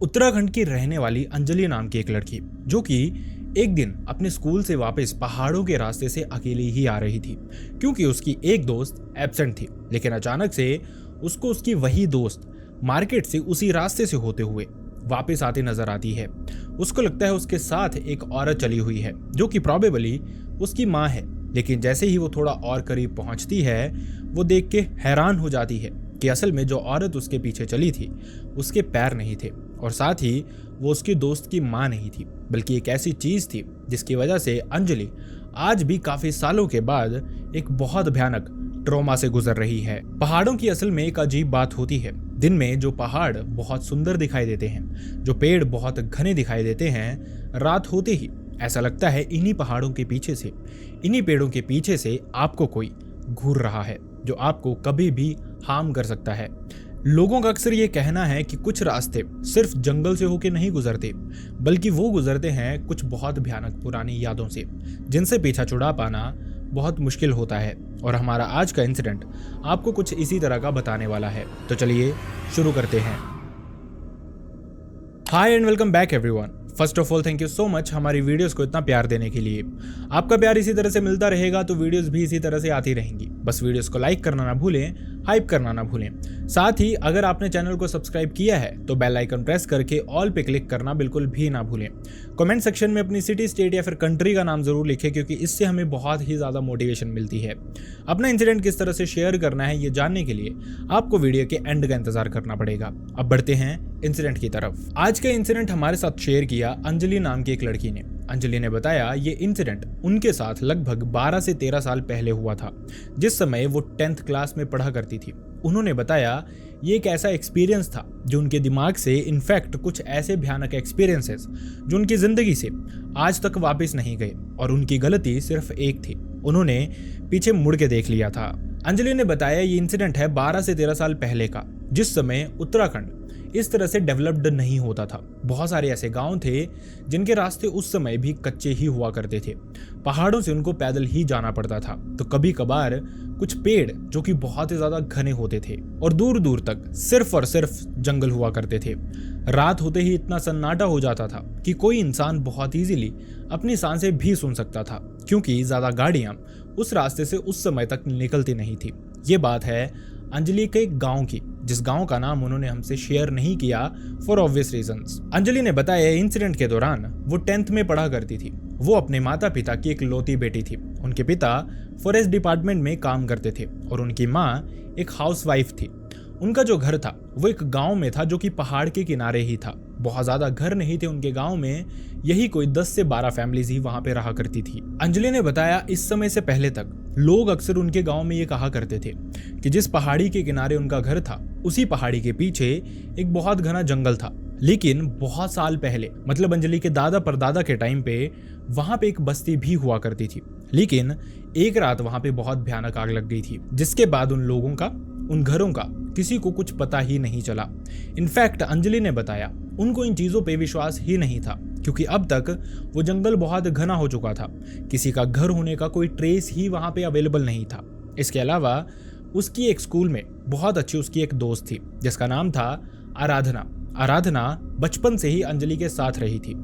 उत्तराखंड की रहने वाली अंजलि नाम की एक लड़की जो कि एक दिन अपने स्कूल से वापस पहाड़ों के रास्ते से अकेली ही आ रही थी क्योंकि उसकी एक दोस्त एब्सेंट थी। लेकिन अचानक से उसको उसकी वही दोस्त मार्केट से उसी रास्ते से होते हुए वापस आती नजर आती है। उसको लगता है उसके साथ एक औरत चली हुई है जो कि प्रॉबेबली उसकी माँ है। लेकिन जैसे ही वो थोड़ा और करीब पहुंचती है वो देख के हैरान हो जाती है कि असल में जो औरत उसके पीछे चली थी उसके पैर नहीं थे और साथ ही वो उसकी दोस्त की माँ नहीं थी, बल्कि एक ऐसी चीज थी जिसकी वजह से अंजलि आज भी काफी सालों के बाद एक बहुत भयानक ट्रॉमा से गुजर रही है। पहाड़ों की असल में एक अजीब बात होती है। दिन में जो पहाड़ बहुत सुंदर दिखाई देते हैं, जो पेड़ बहुत घने दिखाई देते हैं, रात होते ही ऐसा लगता है इन्हीं पहाड़ों के पीछे से, इन्हीं पेड़ों के पीछे से आपको कोई घूर रहा है जो आपको कभी भी हार्म कर सकता है। लोगों का अक्सर ये कहना है कि कुछ रास्ते सिर्फ जंगल से होके नहीं गुजरते, बल्कि वो गुजरते हैं कुछ बहुत भयानक पुरानी यादों से, जिनसे पीछा छुड़ा पाना बहुत मुश्किल होता है। और हमारा आज का इंसिडेंट आपको कुछ इसी तरह का बताने वाला है। तो चलिए शुरू करते हैं। Hi and welcome back everyone. First of all thank you so much हमारी वीडियोस को इतना प्यार देने के लिए। आपका प्यार इसी तरह से मिलता रहेगा तो वीडियोस भी इसी तरह से आती रहेंगी। बस वीडियोस को लाइक करना ना भूलें, हाइप करना ना भूलें। साथ ही अगर आपने चैनल को सब्सक्राइब किया है तो बेल आइकन प्रेस करके ऑल पे क्लिक करना बिल्कुल भी ना भूलें। कमेंट सेक्शन में अपनी सिटी, स्टेट या फिर कंट्री का नाम जरूर लिखें क्योंकि इससे हमें बहुत ही ज़्यादा मोटिवेशन मिलती है। अपना इंसिडेंट किस तरह से शेयर करना है ये जानने के लिए आपको वीडियो के एंड का इंतजार करना पड़ेगा। अब बढ़ते हैं इंसिडेंट की तरफ। आज का इंसिडेंट हमारे साथ शेयर किया अंजलि नाम की एक लड़की ने। अंजलि ने बताया ये इंसिडेंट उनके साथ लगभग 12 से 13 साल पहले हुआ था, जिस समय वो 10th क्लास में पढ़ा करती थी। उन्होंने बताया ये एक ऐसा एक्सपीरियंस था जो उनके दिमाग से इनफैक्ट कुछ ऐसे भयानक एक्सपीरियंसेस जो उनकी जिंदगी से आज तक वापस नहीं गए, और उनकी गलती सिर्फ एक थी, उन्होंने पीछे मुड़ के देख लिया था। अंजलि ने बताया ये इंसिडेंट है 12 से 13 साल पहले का, जिस समय उत्तराखंड इस तरह से डेवलप्ड नहीं होता था। बहुत सारे ऐसे गांव थे जिनके रास्ते उस समय भी कच्चे ही हुआ करते थे। पहाड़ों से उनको पैदल ही जाना पड़ता था, तो कभी कभार कुछ पेड़ जो कि बहुत ही ज्यादा घने होते थे और दूर दूर तक सिर्फ और सिर्फ जंगल हुआ करते थे। रात होते ही इतना सन्नाटा हो जाता था कि कोई इंसान बहुत इजीली अपनी सांसें भी सुन सकता था, क्योंकि ज्यादा गाड़ियां उस रास्ते से उस समय तक निकलती नहीं थी। ये बात है अंजलि के गांव की, जिस गांव का नाम उन्होंने हमसे शेयर नहीं किया फॉर ऑब्वियस रीजंस। अंजलि ने बताया इंसिडेंट के दौरान वो 10th में पढ़ा करती थी। वो अपने माता पिता की एक लौती बेटी थी। उनके पिता फॉरेस्ट डिपार्टमेंट में काम करते थे और उनकी माँ एक हाउसवाइफ थी। उनका जो घर था वो एक गांव में था जो कि पहाड़ के किनारे ही था। बहुत ज्यादा घर नहीं थे उनके गांव में, यही कोई 10 से 12 फैमिलीज ही वहां पे रहा करती थी। अंजलि ने बताया इस समय से पहले तक लोग अक्सर उनके गांव में ये कहा करते थे कि जिस पहाड़ी के किनारे उनका घर था उसी पहाड़ी के पीछे एक बहुत घना जंगल था। लेकिन बहुत साल पहले, मतलब अंजलि के दादा परदादा के टाइम पे, वहां पे एक बस्ती भी हुआ करती थी। लेकिन एक रात वहां पे बहुत भयानक आग लग गई थी, जिसके बाद उन लोगों का, उन घरों का किसी को कुछ पता ही नहीं चला। इनफैक्ट अंजलि ने बताया उनको इन चीजों पे विश्वास ही नहीं था, क्योंकि अब तक वो जंगल बहुत घना हो चुका था। किसी का घर होने का कोई ट्रेस ही वहां पे अवेलेबल नहीं था। इसके अलावा उसकी एक स्कूल में बहुत अच्छी उसकी एक दोस्त थी जिसका नाम था आराधना। आराधना बचपन से ही अंजलि के साथ रही थी,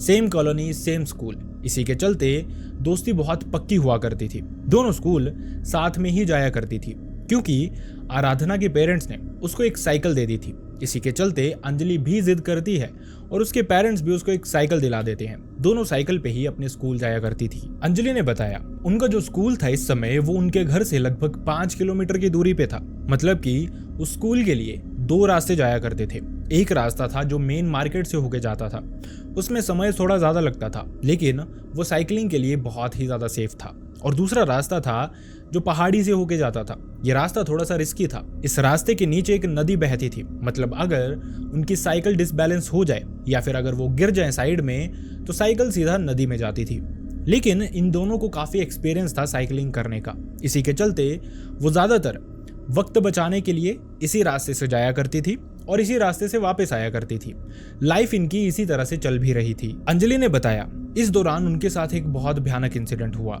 सेम कॉलोनी, सेम स्कूल। इसी के चलते दोस्ती बहुत पक्की हुआ करती थी। दोनों स्कूल साथ में ही जाया करती थी, क्योंकि आराधना के पेरेंट्स ने उसको एक साइकिल दे दी थी। इसी के चलते अंजलि भी जिद करती है और उसके पेरेंट्स भी उसको एक साइकिल दिला देते हैं। दोनों साइकिल पे ही अपने स्कूल जाया करती थी। अंजलि ने बताया उनका जो स्कूल था इस समय वो उनके घर से लगभग 5 किलोमीटर की दूरी पे था। मतलब कि उस स्कूल के लिए 2 रास्ते जाया करते थे। एक रास्ता था जो मेन मार्केट से होके जाता था, उसमें समय थोड़ा ज्यादा लगता था, लेकिन वो साइकिलिंग के लिए बहुत ही ज्यादा सेफ था। और दूसरा रास्ता था जो पहाड़ी से होके जाता था। ये रास्ता थोड़ा सा रिस्की था। इस रास्ते के नीचे एक नदी बहती थी, मतलब अगर उनकी साइकिल डिसबैलेंस हो जाए या फिर अगर वो गिर जाए साइड में तो साइकिल सीधा नदी में जाती थी। लेकिन इन दोनों को काफी एक्सपीरियंस था साइकिलिंग करने का। इसी के चलते वो ज्यादातर वक्त बचाने के लिए इसी रास्ते से जाया करती थी और इसी रास्ते से वापस आया करती थी। लाइफ इनकी इसी तरह से चल भी रही थी। अंजलि ने बताया इस दौरान उनके साथ एक बहुत भयानक इंसिडेंट हुआ।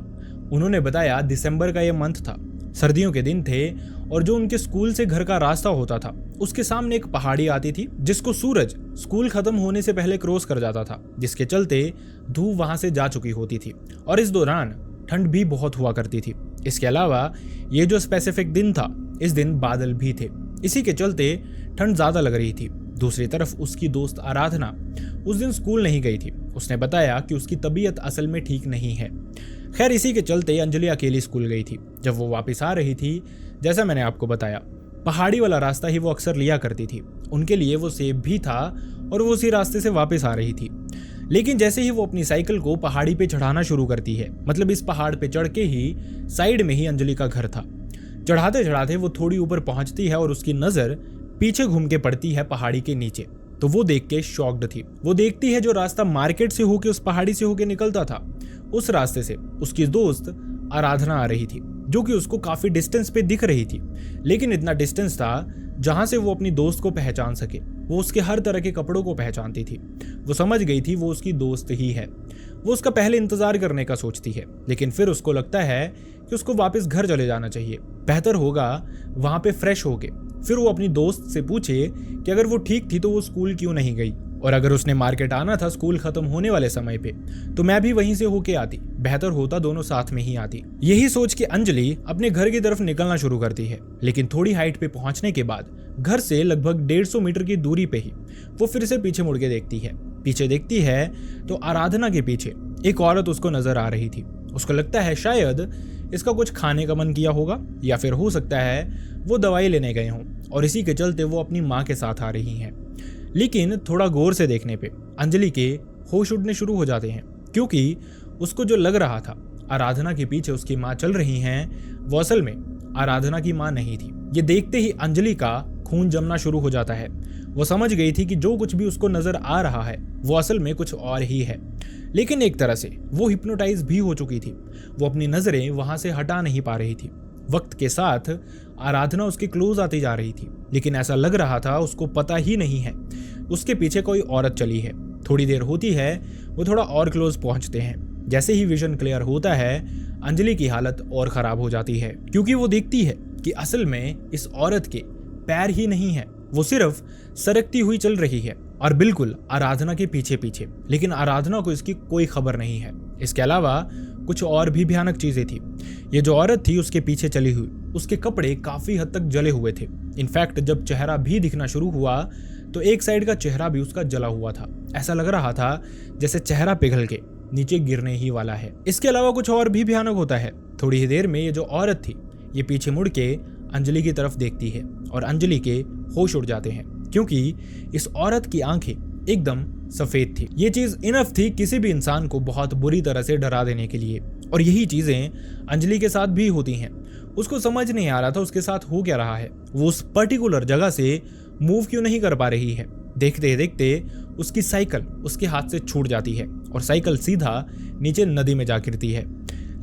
उन्होंने बताया दिसंबर का ये मंथ था, सर्दियों के दिन थे और जो उनके स्कूल से घर का रास्ता होता था उसके सामने एक पहाड़ी आती थी जिसको सूरज स्कूल खत्म होने से पहले क्रॉस कर जाता था, जिसके चलते धूप वहां से जा चुकी होती थी और इस दौरान ठंड भी बहुत हुआ करती थी। इसके अलावा ये जो स्पेसिफिक दिन था, इस दिन बादल भी थे, इसी के चलते ठंड ज्यादा लग रही थी। दूसरी तरफ उसकी दोस्त आराधना उस दिन स्कूल नहीं गई थी। उसने बताया कि उसकी तबीयत असल में ठीक नहीं है। खैर, इसी के चलते अंजलि अकेली स्कूल गई थी। जब वो वापस आ रही थी, जैसा मैंने आपको बताया, पहाड़ी वाला रास्ता ही वो अक्सर लिया करती थी। उनके लिए वो सेफ भी था और वो उसी रास्ते से वापस आ रही थी। लेकिन जैसे ही वो अपनी साइकिल को पहाड़ी पे चढ़ाना शुरू करती है, मतलब इस पहाड़ पे चढ़ के ही साइड में ही अंजलि का घर था। चढ़ाते चढ़ाते वो थोड़ी ऊपर पहुंचती है और उसकी नजर पीछे घूम के पड़ती है पहाड़ी के नीचे। तो वो देख के शॉक्ड थी। वो देखती है जो रास्ता मार्केट से होके उस पहाड़ी से होके निकलता था, उस रास्ते से उसकी दोस्त आराधना आ रही थी, जो कि उसको काफी डिस्टेंस पे दिख रही थी। लेकिन इतना डिस्टेंस था जहां से वो अपनी दोस्त को पहचान सके। वो उसके हर तरह के कपड़ों को पहचानती थी। वो समझ गई थी वो उसकी दोस्त ही है। वो उसका पहले इंतजार करने का सोचती है, लेकिन फिर उसको लगता है कि उसको वापस घर चले जाना चाहिए। बेहतर होगा वहां पे फ्रेश होके फिर वो अपनी दोस्त से पूछे कि अगर वो ठीक थी तो वो स्कूल क्यों नहीं गई, और अगर उसने मार्केट आना था स्कूल खत्म होने वाले समय पे तो मैं भी वहीं से होके आती। बेहतर होता दोनों साथ में ही आती। यही सोच के अंजलि अपने घर की तरफ निकलना शुरू करती है। लेकिन थोड़ी हाइट पे पहुंचने के बाद घर से लगभग 150 मीटर की दूरी पे ही वो फिर से पीछे मुड़ के देखती है। पीछे देखती है तो आराधना के पीछे एक औरत उसको नजर आ रही थी। उसको लगता है शायद इसका कुछ खाने का मन किया होगा, या फिर हो सकता है वो दवाई लेने गए हों और इसी के चलते वो अपनी माँ के साथ आ रही हैं। लेकिन थोड़ा गौर से देखने पे अंजलि के होश उड़ने शुरू हो जाते हैं, क्योंकि उसको जो लग रहा था आराधना के पीछे उसकी माँ चल रही हैं, वो असल में आराधना की माँ नहीं थी। ये देखते ही अंजलि का खून जमना शुरू हो जाता है। वो समझ गई थी कि जो कुछ भी उसको नजर आ रहा है वो असल में कुछ और ही है। लेकिन एक तरह से वो हिप्नोटाइज भी हो चुकी थी। वो अपनी नजरें वहां से हटा नहीं पा रही थी। वक्त के साथ आराधना उसके क्लोज आती जा रही थी, लेकिन ऐसा लग रहा था उसको पता ही नहीं है उसके पीछे कोई औरत चली है। थोड़ी देर होती है, वो थोड़ा और क्लोज पहुंचते हैं। जैसे ही विजन क्लियर होता है, अंजलि की हालत और खराब हो जाती है, क्योंकि वो देखती है कि असल में इस औरत के पैर ही नहीं है, वो सिर्फ सरकती हुई चल रही है और बिल्कुल आराधना के पीछे पीछे। लेकिन आराधना को इसकी कोई खबर नहीं है। इसके अलावा कुछ और भी भयानक चीजें थी। ये जो औरत थी उसके पीछे चली हुई, उसके कपड़े काफी हद तक जले हुए थे। इनफैक्ट जब चेहरा भी दिखना शुरू हुआ तो एक साइड का चेहरा भी उसका जला हुआ था। ऐसा लग रहा था जैसे चेहरा पिघल के नीचे गिरने ही वाला है। इसके अलावा कुछ और भी भयानक होता है। थोड़ी ही देर में ये जो औरत थी ये पीछे मुड़ के अंजलि की तरफ देखती है और अंजलि के होश उड़ जाते हैं, क्योंकि इस औरत की आंखें एकदम सफेद थी। ये चीज इनफ थी किसी भी इंसान को बहुत बुरी तरह से डरा देने के लिए, और यही चीजें अंजलि के साथ भी होती हैं। उसको समझ नहीं आ रहा था उसके साथ हो क्या रहा है। वो उस पर्टिकुलर जगह से मूव क्यों नहीं कर पा रही है। देखते देखते उसकी साइकिल उसके हाथ से छूट जाती है और साइकिल सीधा नीचे नदी में जा गिरती है।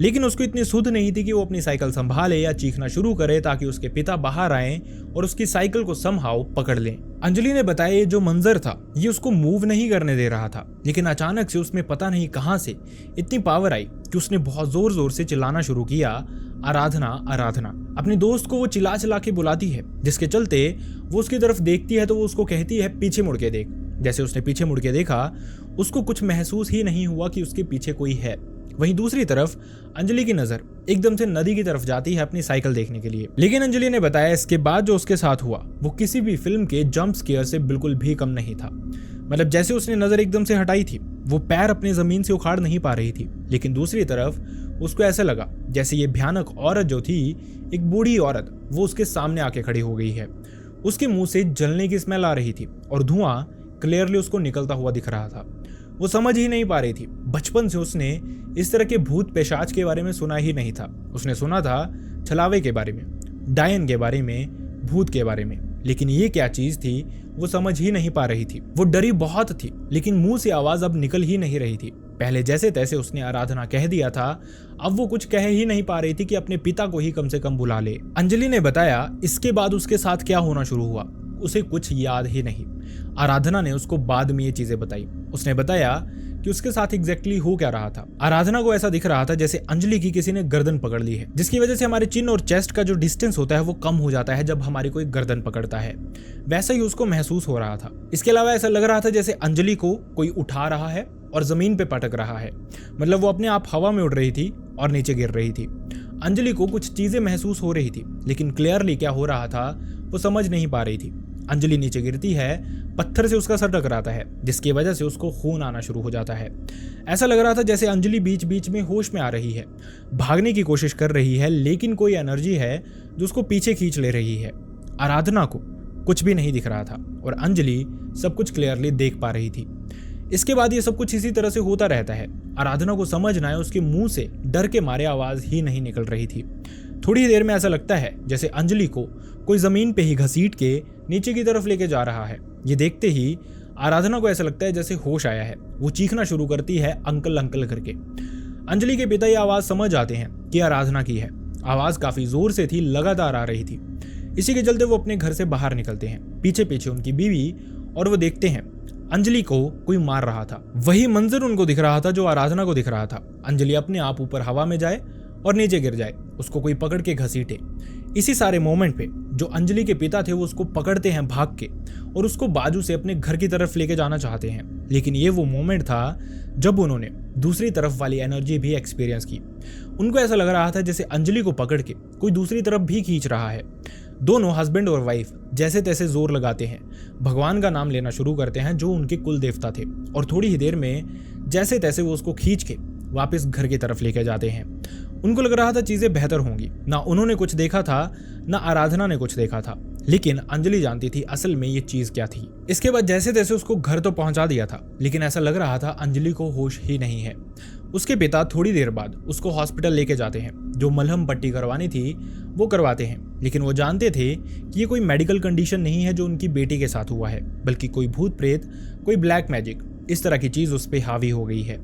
लेकिन उसको इतनी सुध नहीं थी कि वो अपनी साइकिल संभाले या चीखना शुरू करे ताकि उसके पिता बाहर आएं और उसकी साइकिल को समहाउ पकड़ लें। अंजलि ने बताया ये जो मंजर था ये उसको मूव नहीं करने दे रहा था, लेकिन अचानक से उसमें पता नहीं कहां से इतनी पावर आई कि उसने बहुत जोर जोर से चिल्लाना शुरू किया, आराधना आराधना। अपनी दोस्त को वो चिल्ला चिल्ला के बुलाती है, जिसके चलते वो उसकी तरफ देखती है तो वो उसको कहती है पीछे मुड़ के देख। जैसे उसने पीछे मुड़ के देखा, उसको कुछ महसूस ही नहीं हुआ कि उसके पीछे कोई है। वहीं दूसरी तरफ अंजलि की नजर एकदम से नदी की तरफ जाती है अपनी साइकिल देखने के लिए। लेकिन अंजलि ने बताया इसके बाद जो उसके साथ हुआ वो किसी भी फिल्म के जंप स्केयर से बिल्कुल भी कम नहीं था। मतलब जैसे उसने नजर एकदम से हटाई थी, वो पैर अपने जमीन से उखाड़ नहीं पा रही थी, लेकिन दूसरी तरफ उसको ऐसा लगा जैसे ये भयानक औरत जो थी, एक बूढ़ी औरत, वो उसके सामने आके खड़ी हो गई है। उसके मुंह से जलने की स्मेल आ रही थी और धुआं क्लियरली उसको निकलता हुआ दिख रहा था। वो समझ ही नहीं पा रही थी। बचपन से उसने इस तरह के भूत पेशाच के बारे में सुना ही नहीं था। उसने सुना था छलावे के बारे में, डायन के बारे में, भूत के बारे में, लेकिन ये क्या चीज थी वो समझ ही नहीं पा रही थी। वो डरी बहुत थी, लेकिन मुंह से आवाज अब निकल ही नहीं रही थी। पहले जैसे तैसे उसने आराधना कह दिया था, अब वो कुछ कह ही नहीं पा रही थी कि अपने पिता को ही कम से कम बुला ले। अंजलि ने बताया इसके बाद उसके साथ क्या होना शुरू हुआ उसे कुछ याद ही नहीं। आराधना ने उसको बाद में ये चीजें बताई। उसने बताया कि उसके साथ एग्जैक्टली हो क्या रहा था। आराधना को ऐसा दिख रहा था जैसे अंजलि की किसी ने गर्दन पकड़ ली है, जिसकी वजह से हमारे चिन और चेस्ट का जो डिस्टेंस होता है वो कम हो जाता है जब हमारी कोई गर्दन पकड़ता है। वैसा ही उसको महसूस हो रहा था। इसके अलावा ऐसा लग रहा था जैसे अंजलि को कोई उठा रहा है और जमीन पे पटक रहा है, मतलब वो अपने आप हवा में उड़ रही थी और नीचे गिर रही थी। अंजलि को कुछ चीजें महसूस हो रही थी, लेकिन क्लियरली क्या हो रहा था वो समझ नहीं पा रही थी। अंजलि नीचे गिरती है, पत्थर से उसका सर टकराता है, जिसकी वजह से उसको खून आना शुरू हो जाता है। ऐसा लग रहा था जैसे अंजलि बीच बीच में होश में आ रही है, भागने की कोशिश कर रही है, लेकिन कोई एनर्जी है जो उसको पीछे खींच ले रही है। आराधना को कुछ भी नहीं दिख रहा था और अंजलि सब कुछ क्लियरली देख पा रही थी। इसके बाद ये सब कुछ इसी तरह से होता रहता है। आराधना को समझ ना आए, उसके मुंह से डर के मारे आवाज ही नहीं निकल रही थी। थोड़ी देर में ऐसा लगता है जैसे अंजलि को कोई जमीन पे ही घसीट के नीचे की तरफ लेके जा रहा है। ये देखते ही आराधना को ऐसा लगता है जैसे होश आया है। वो चीखना शुरू करती है, अंकल अंकल करके। अंजलि के पिता ये आवाज समझ आते हैं कि आराधना की है। आवाज काफी जोर से थी, लगातार आ रही थी। इसी के चलते वो अपने घर से बाहर निकलते हैं, पीछे पीछे उनकी बीवी, और वो देखते हैं अंजलि को कोई मार रहा था। वही मंजर उनको दिख रहा था जो आराधना को दिख रहा था। अंजलि अपने आप ऊपर हवा में जाए और नीचे गिर जाए, उसको कोई पकड़ के घसीटे। इसी सारे मोमेंट पे जो अंजलि के पिता थे वो उसको पकड़ते हैं भाग के और उसको बाजू से अपने घर की तरफ लेके जाना चाहते हैं। लेकिन ये वो मोमेंट था जब उन्होंने दूसरी तरफ वाली एनर्जी भी एक्सपीरियंस की। उनको ऐसा लग रहा था जैसे अंजलि को पकड़ के कोई दूसरी तरफ भी खींच रहा है। दोनों हस्बैंड और वाइफ जैसे तैसे जोर लगाते हैं, भगवान का नाम लेना शुरू करते हैं जो उनके कुल देवता थे, और थोड़ी ही देर में जैसे तैसे वो उसको खींच के वापस घर की तरफ लेके जाते हैं। उनको लग रहा था चीजें बेहतर होंगी। ना उन्होंने कुछ देखा था, ना आराधना ने कुछ देखा था, लेकिन अंजलि जानती थी असल में ये चीज क्या थी। इसके बाद जैसे तैसे उसको घर तो पहुंचा दिया था, लेकिन ऐसा लग रहा था अंजलि को होश ही नहीं है। उसके पिता थोड़ी देर बाद उसको हॉस्पिटल लेके जाते हैं। जो मलहम पट्टी करवानी थी वो करवाते हैं, लेकिन वो जानते थे कि ये कोई मेडिकल कंडीशन नहीं है जो उनकी बेटी के साथ हुआ है, बल्कि कोई भूत प्रेत, कोई ब्लैक मैजिक, इस तरह की चीज उस पर हावी हो गई है।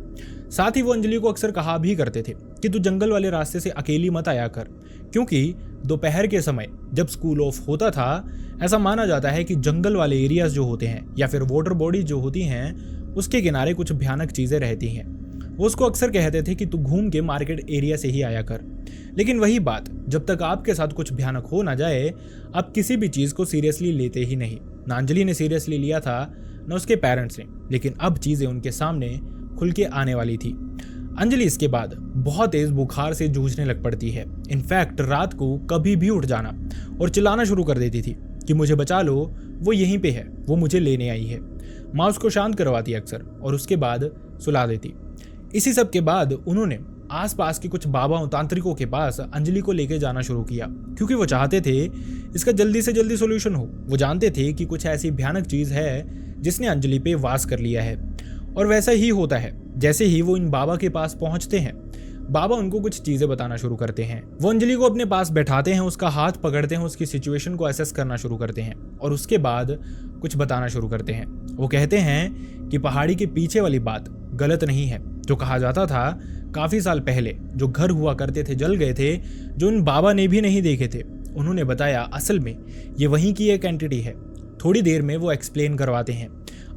साथ ही वो अंजलि को अक्सर कहा भी करते थे कि तू जंगल वाले रास्ते से अकेली मत आया कर, क्योंकि दोपहर के समय जब स्कूल ऑफ होता था, ऐसा माना जाता है कि जंगल वाले एरियाज जो होते हैं या फिर वाटर बॉडीज जो होती हैं, उसके किनारे कुछ भयानक चीजें रहती हैं। वो उसको अक्सर कहते थे कि तू घूम के मार्केट एरिया से ही आया कर। लेकिन वही बात, जब तक आपके साथ कुछ भयानक हो ना जाए, आप किसी भी चीज को सीरियसली लेते ही नहीं। ना अंजलि ने सीरियसली लिया था, न उसके पेरेंट्स ने, लेकिन अब चीजें उनके सामने खुल के आने वाली थी। अंजलि इसके बाद बहुत तेज बुखार से जूझने लग पड़ती है। इनफैक्ट रात को कभी भी उठ जाना और चिल्लाना शुरू कर देती थी कि मुझे बचा लो, वो यहीं पे है, वो मुझे लेने आई है। माँ उसको शांत करवाती अक्सर और उसके बाद सुला देती। इसी सब के बाद उन्होंने आसपास के कुछ बाबाओं तांत्रिकों के पास अंजलि को लेके जाना शुरू किया, क्योंकि वो चाहते थे इसका जल्दी से जल्दी सोल्यूशन हो। वो जानते थे कि कुछ ऐसी भयानक चीज है जिसने अंजलि पे वास कर लिया है। और वैसा ही होता है। जैसे ही वो इन बाबा के पास पहुंचते हैं, बाबा उनको कुछ चीजें बताना शुरू करते हैं। वो अंजलि को अपने पास बैठाते हैं, उसका हाथ पकड़ते हैं, उसकी सिचुएशन को असेस करना शुरू करते हैं और उसके बाद कुछ बताना शुरू करते हैं। वो कहते हैं कि पहाड़ी के पीछे वाली बात गलत नहीं है। जो कहा जाता था काफी साल पहले जो घर हुआ करते थे जल गए थे, जो उन बाबा ने भी नहीं देखे थे। उन्होंने बताया असल में ये वहीं की एक एंटिटी है। थोड़ी देर में वो एक्सप्लेन करवाते हैं।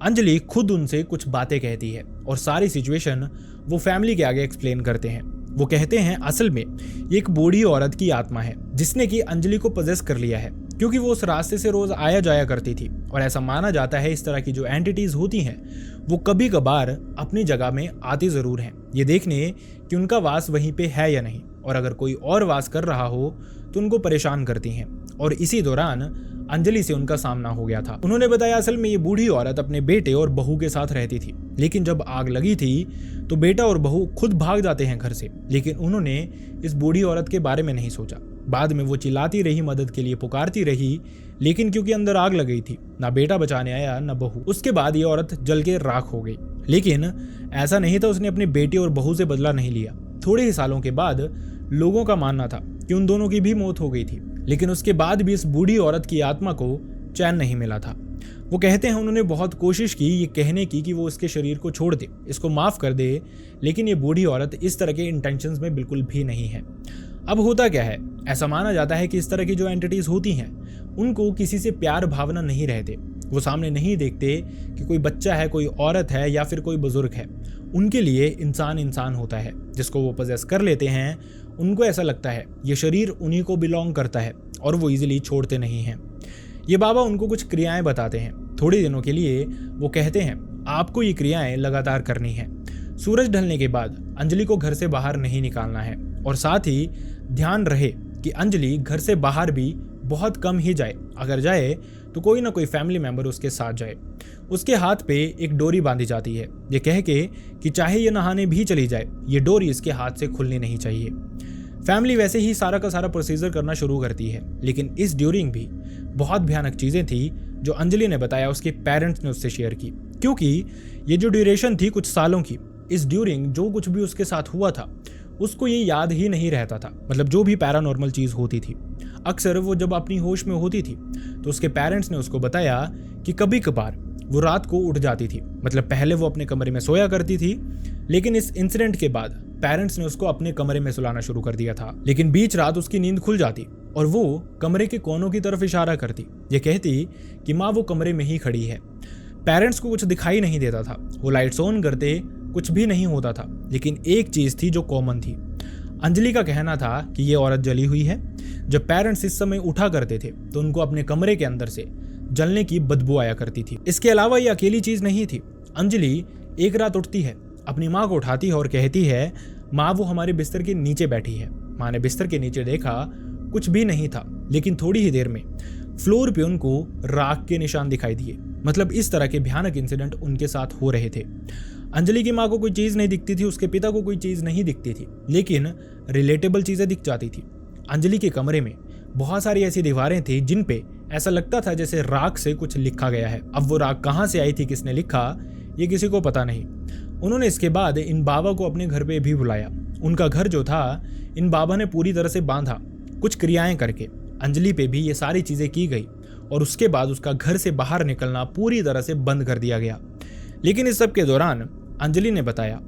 अंजलि खुद उनसे कुछ बातें कहती है और सारी सिचुएशन वो फैमिली के आगे एक्सप्लेन करते हैं। वो कहते हैं असल में ये एक बूढ़ी औरत की आत्मा है जिसने कि अंजलि को पजेस कर लिया है, क्योंकि वो उस रास्ते से रोज आया जाया करती थी। और ऐसा माना जाता है इस तरह की जो एंटिटीज होती हैं वो कभी कभार अपनी जगह में आती जरूर हैं, ये देखने कि उनका वास वहीं पे है या नहीं, और अगर कोई और वास कर रहा हो तो उनको परेशान करती हैं। और इसी दौरान अंजलि से उनका सामना हो गया था। उन्होंने बताया असल में ये बूढ़ी औरत अपने बेटे और बहू के साथ रहती थी, लेकिन जब आग लगी थी तो बेटा और बहू खुद भाग जाते हैं घर से, लेकिन उन्होंने इस बूढ़ी औरत के बारे में नहीं सोचा। बाद में वो चिल्लाती रही, मदद के लिए पुकारती रही, लेकिन क्योंकि अंदर आग लग गई थी, ना बेटा बचाने आया ना बहू। उसके बाद ये औरत जल के राख हो गई। लेकिन ऐसा नहीं था, उसने अपने बेटे और बहू से बदला नहीं लिया। थोड़े ही सालों के बाद लोगों का मानना था कि उन दोनों की भी मौत हो गई थी, लेकिन उसके बाद भी इस बूढ़ी औरत की आत्मा को चैन नहीं मिला था। वो कहते हैं उन्होंने बहुत कोशिश की ये कहने की कि वो उसके शरीर को छोड़ दे, इसको माफ कर दे, लेकिन ये बूढ़ी औरत इस तरह के इंटेंशंस में बिल्कुल भी नहीं है। अब होता क्या है, ऐसा माना जाता है कि इस तरह की जो एंटिटीज होती हैं उनको किसी से प्यार भावना नहीं रहते, वो सामने नहीं देखते कि कोई बच्चा है, कोई औरत है या फिर कोई बुजुर्ग है। उनके लिए इंसान इंसान होता है, जिसको वो पोजेस कर लेते हैं उनको ऐसा लगता है ये शरीर उन्हीं को बिलोंग करता है और वो इजीली छोड़ते नहीं हैं। ये बाबा उनको कुछ क्रियाएं बताते हैं। थोड़े दिनों के लिए वो कहते हैं आपको ये क्रियाएं लगातार करनी है। सूरज ढलने के बाद अंजलि को घर से बाहर नहीं निकालना है और साथ ही ध्यान रहे कि अंजलि घर से बाहर भी बहुत कम ही जाए। अगर जाए तो कोई ना कोई फैमिली मेंबर उसके साथ जाए। उसके हाथ पे एक डोरी बांधी जाती है, ये कह के कि चाहे ये नहाने भी चली जाए ये डोरी इसके हाथ से खुलनी नहीं चाहिए। फैमिली वैसे ही सारा का सारा प्रोसीजर करना शुरू करती है, लेकिन इस ड्यूरिंग भी बहुत भयानक चीज़ें थी जो अंजलि ने बताया उसके पेरेंट्स ने उससे शेयर की, क्योंकि ये जो ड्यूरेशन थी कुछ सालों की, इस ड्यूरिंग जो कुछ भी उसके साथ हुआ था उसको ये याद ही नहीं रहता था। मतलब जो भी पैरानॉर्मल चीज़ होती थी, अक्सर वो जब अपनी होश में होती थी तो उसके पेरेंट्स ने उसको बताया कि कभी कभार वो रात को उठ जाती थी। मतलब पहले वो अपने कमरे में सोया करती थी, लेकिन इस इंसिडेंट के बाद पेरेंट्स ने उसको अपने कमरे में सुलाना शुरू कर दिया था। लेकिन बीच रात उसकी नींद खुल जाती और वो कमरे के कोनों की तरफ इशारा करती, ये कहती कि माँ वो कमरे में ही खड़ी है। पेरेंट्स को कुछ दिखाई नहीं देता था, वो लाइट्स ऑन करते कुछ भी नहीं होता था, लेकिन एक चीज़ थी जो कॉमन थी। अंजलि का कहना था कि ये औरत जली हुई है। जब पेरेंट्स इस समय उठा करते थे तो उनको अपने कमरे के अंदर से जलने की बदबू आया करती थी। इसके अलावा ये अकेली चीज़ नहीं थी। अंजलि एक रात उठती है, अपनी माँ को उठाती है और कहती है माँ वो हमारे बिस्तर के नीचे बैठी है। माँ ने बिस्तर के नीचे देखा, कुछ भी नहीं था, लेकिन थोड़ी ही देर में फ्लोर पे उनको राख के निशान दिखाई दिए। मतलब इस तरह के भयानक इंसिडेंट उनके साथ हो रहे थे। अंजलि की माँ को कोई चीज़ नहीं दिखती थी, उसके पिता को कोई चीज़ नहीं दिखती थी, लेकिन रिलेटेबल चीज़ें दिख जाती थी। अंजलि के कमरे में बहुत सारी ऐसी दीवारें थी जिन पे ऐसा लगता था जैसे राख से कुछ लिखा गया है। अब वो राख कहाँ से आई थी, किसने लिखा, ये किसी को पता नहीं। उन्होंने इसके बाद इन बाबा को अपने घर पे भी बुलाया। उनका घर जो था इन बाबा ने पूरी तरह से बांधा, कुछ क्रियाएं करके। अंजलि पे भी ये सारी चीज़ें की गई और उसके बाद उसका घर से बाहर निकलना पूरी तरह से बंद कर दिया गया। लेकिन इस सब के दौरान अंजलि ने बताया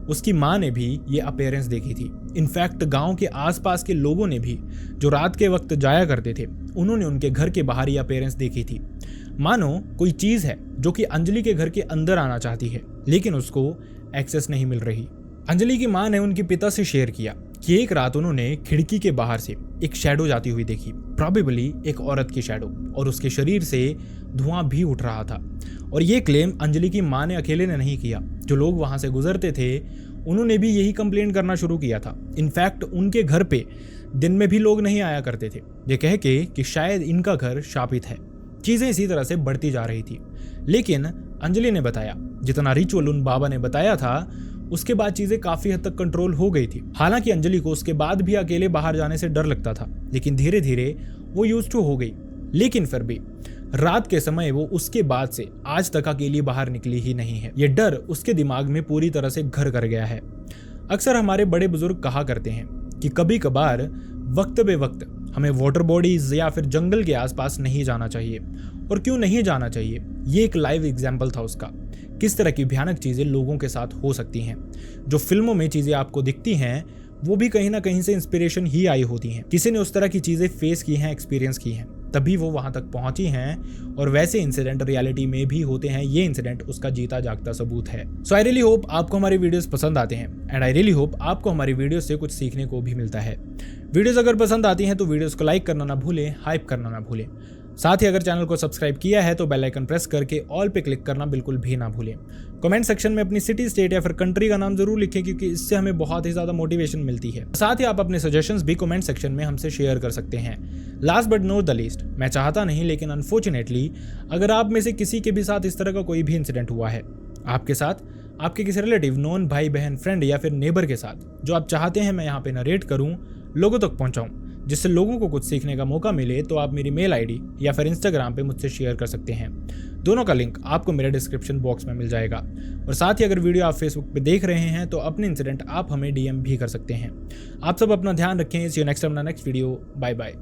उसकी माँ ने भी ये अपीयरेंस देखी थी। इनफैक्ट गांव के आसपास के लोगों ने भी जो रात के वक्त जाया करते थे उन्होंने उनके घर के बाहर ये अपीयरेंस देखी थी। मानो कोई चीज़ है जो कि अंजलि के घर के अंदर आना चाहती है, लेकिन उसको एक्सेस नहीं मिल रही। अंजलि की माँ ने उनके पिता से शेयर किया कि एक रात उन्होंने खिड़की के बाहर से एक शैडो जाती हुई देखी, प्रॉबेबली एक औरत की शैडो, और उसके शरीर से धुआं भी उठ रहा था। और ये क्लेम अंजलि की माँ ने अकेले ने नहीं किया, जो लोग वहाँ से गुजरते थे उन्होंने भी यही कंप्लेंट करना शुरू किया था। इनफैक्ट उनके घर पे दिन में भी लोग नहीं आया करते थे, ये कह के कि शायद इनका घर शापित है। चीज़ें इसी तरह से बढ़ती जा रही थी। लेकिन अंजलि ने बताया जितना रिचुअल उन बाबा ने बताया था उसके बाद चीज़ें काफ़ी हद तक कंट्रोल हो गई थी। हालांकि अंजलि को उसके बाद भी अकेले बाहर जाने से डर लगता था, लेकिन धीरे धीरे वो यूज्ड टू हो गई। लेकिन फिर भी रात के समय वो उसके बाद से आज तक अकेली बाहर निकली ही नहीं है। ये डर उसके दिमाग में पूरी तरह से घर कर गया है। अक्सर हमारे बड़े बुजुर्ग कहा करते हैं कि कभी कभार वक्त बे वक्त हमें वाटर बॉडीज या फिर जंगल के आसपास नहीं जाना चाहिए। और क्यों नहीं जाना चाहिए, ये एक लाइव एग्जाम्पल था उसका, किस तरह की भयानक चीज़ें लोगों के साथ हो सकती हैं। जो फिल्मों में चीज़ें आपको दिखती हैं वो भी कहीं ना कहीं से इंस्पिरेशन ही आई होती हैं। किसी ने उस तरह की चीज़ें फेस की हैं, एक्सपीरियंस की हैं, तभी वो वहाँ तक पहुँची हैं। और वैसे इंसिडेंट रियलिटी में भी होते हैं। ये इंसिडेंट उसका जीता जागता सबूत है। सो आई रियली होप आपको हमारे वीडियोस पसंद आते हैं एंड आई रियली होप आपको हमारी वीडियो से कुछ सीखने को भी मिलता है। वीडियोस अगर पसंद आती हैं तो वीडियोस को लाइक करना ना भूलें, हाइप करना ना भूलें। साथ ही अगर चैनल को सब्सक्राइब किया है तो बेल आइकन प्रेस करके ऑल पे क्लिक करना बिल्कुल भी ना भूलें। कमेंट सेक्शन में अपनी सिटी, स्टेट या फिर कंट्री का नाम जरूर लिखें, क्योंकि इससे हमें बहुत ही ज़्यादा मोटिवेशन मिलती है। साथ ही आप अपने सजेशंस भी कमेंट सेक्शन में हमसे शेयर कर सकते हैं। Last but not the least, मैं चाहता नहीं लेकिन अनफॉर्चुनेटली अगर आप में से किसी के भी साथ इस तरह का कोई भी इंसिडेंट हुआ है, आपके साथ, आपके किसी रिलेटिव, नॉन, भाई बहन, फ्रेंड या फिर नेबर के साथ, जो आप चाहते हैं मैं यहाँ पे नरेट करूँ, लोगों तक पहुँचाऊँ, जिससे लोगों को कुछ सीखने का मौका मिले, तो आप मेरी मेल आईडी या फिर इंस्टाग्राम पे मुझसे शेयर कर सकते हैं। दोनों का लिंक आपको मेरे डिस्क्रिप्शन बॉक्स में मिल जाएगा। और साथ ही अगर वीडियो आप फेसबुक पे देख रहे हैं तो अपने इंसिडेंट आप हमें DM भी कर सकते हैं। आप सब अपना ध्यान रखें। See you next time, next video. Bye bye.